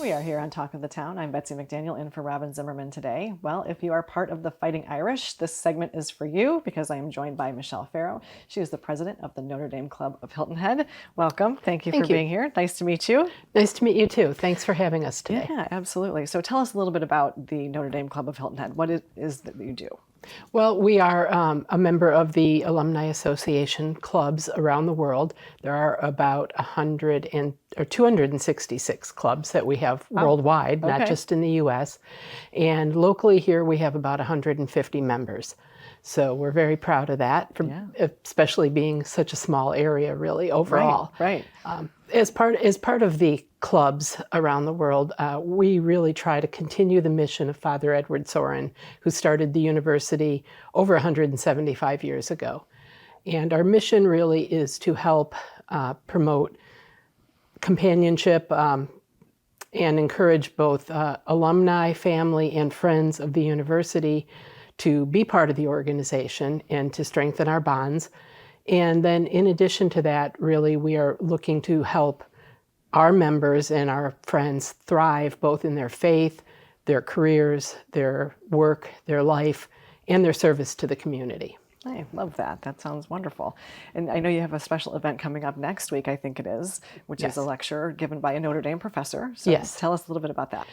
we are here on Talk of the Town. I'm Betsy McDaniel in for Robin Zimmerman today. Well, if you are part of the Fighting Irish, this segment is for you because I am joined by Michelle Farrow. She is the president of the Notre Dame Club of Hilton Head. Welcome. Thank you for being here. Nice to meet you. Nice to meet you too. Thanks for having us today. Yeah, absolutely. So tell us a little bit about the Notre Dame Club of Hilton Head. What it is that you do? Well, we are a member of the Alumni Association clubs around the world. There are about 266 clubs that we have worldwide, not just in the U.S. And locally here we have about 150 members. So we're very proud of that, especially being such a small area, really, overall. Right. As part of the clubs around the world, we really try to continue the mission of Father Edward Sorin, who started the university over 175 years ago. And our mission really is to help promote companionship and encourage both alumni, family, and friends of the university to be part of the organization and to strengthen our bonds. And then in addition to that, really, we are looking to help our members and our friends thrive both in their faith, their careers, their work, their life, and their service to the community. I love that. That sounds wonderful. And I know you have a special event coming up next week, I think it is, which is a lecture given by a Notre Dame professor. So tell us a little bit about that.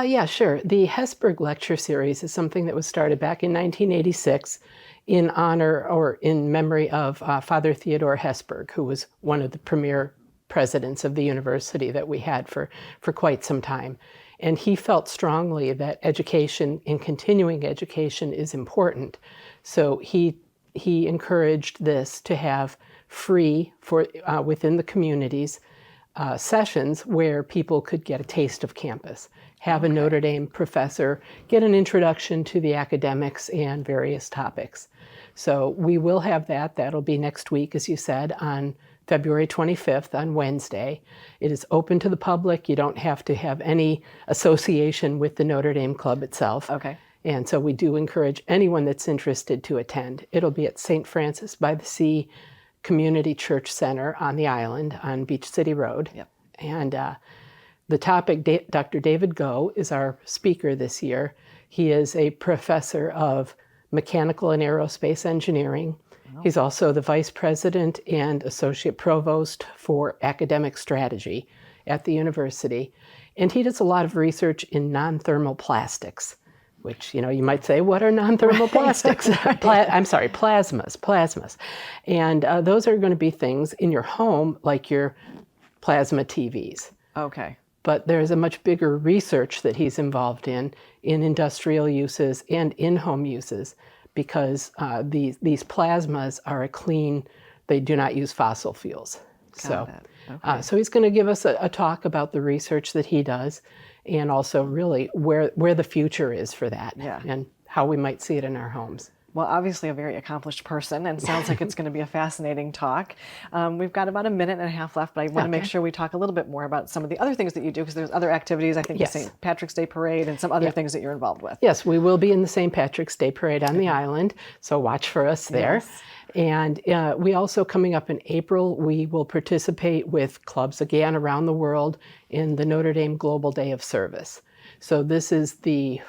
Yeah, sure. The Hesburgh Lecture series is something that was started back in 1986 in honor or in memory of Father Theodore Hesburgh, who was one of the premier presidents of the university that we had for quite some time. And he felt strongly that education and continuing education is important. So he encouraged this to have free for within the communities sessions where people could get a taste of campus, have a Notre Dame professor, get an introduction to the academics and various topics. So we will have that. That'll be next week, as you said, on February 25th on Wednesday. It is open to the public. You don't have to have any association with the Notre Dame Club itself. Okay. And so we do encourage anyone that's interested to attend. It'll be at St. Francis by the Sea Community Church Center on the island on Beach City Road. Yep. And the topic, Dr. David Go is our speaker this year. He is a professor of mechanical and aerospace engineering. He's also the vice president and associate provost for academic strategy at the university. And he does a lot of research in non-thermal plastics, which, you might say, what are non-thermal plastics? Plasmas. And those are going to be things in your home, like your plasma TVs. Okay. But there's a much bigger research that he's involved in industrial uses and in-home uses, because these plasmas are they do not use fossil fuels. So he's going to give us a talk about the research that he does, and also really where the future is for that and how we might see it in our homes. Well, obviously a very accomplished person, and sounds like it's going to be a fascinating talk. We've got about a minute and a half left, but I want to make sure we talk a little bit more about some of the other things that you do, because there's other activities, I think the St. Patrick's Day Parade and some other things that you're involved with. Yes, we will be in the St. Patrick's Day Parade on the island, so watch for us there. Yes. And we also, coming up in April, we will participate with clubs again around the world in the Notre Dame Global Day of Service. So this is the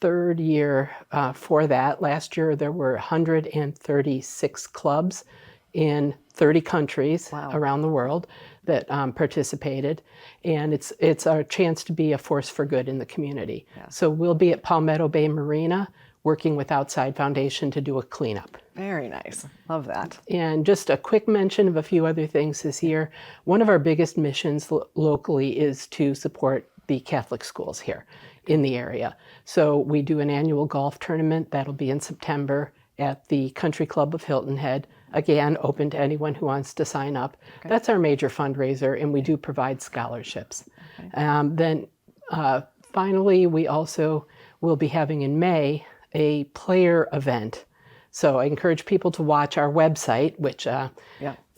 third year for that. Last year there were 136 clubs in 30 countries around the world that participated, and it's our chance to be a force for good in the community. Yeah. So we'll be at Palmetto Bay Marina working with Outside Foundation to do a cleanup. Very nice. Love that. And just a quick mention of a few other things this year. One of our biggest missions locally is to support the Catholic schools here in the area. So we do an annual golf tournament that'll be in September at the Country Club of Hilton Head. Again, open to anyone who wants to sign up. Okay. That's our major fundraiser, and we do provide scholarships. Okay. Finally, we also will be having in May a player event. So I encourage people to watch our website, which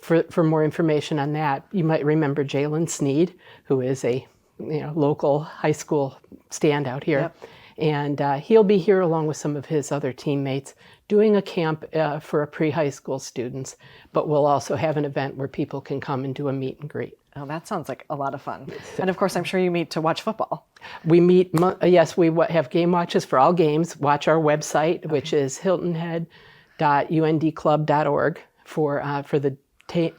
for more information on that, you might remember Jalen Sneed, who is a local high school standout here. Yep. And he'll be here along with some of his other teammates doing a camp for pre-high school students, but we'll also have an event where people can come and do a meet and greet. Oh, that sounds like a lot of fun. And of course, I'm sure you meet to watch football. We meet, yes, we have game watches for all games. Watch our website, which is hiltonhead.undclub.org for the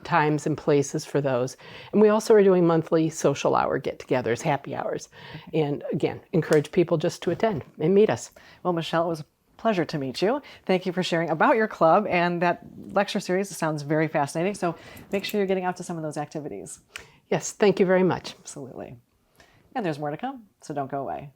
times and places for those. And we also are doing monthly social hour get-togethers, happy hours. And again, encourage people just to attend and meet us. Well, Michelle, it was a pleasure to meet you. Thank you for sharing about your club, and that lecture series sounds very fascinating. So make sure you're getting out to some of those activities. Yes, thank you very much. Absolutely. And there's more to come, so don't go away.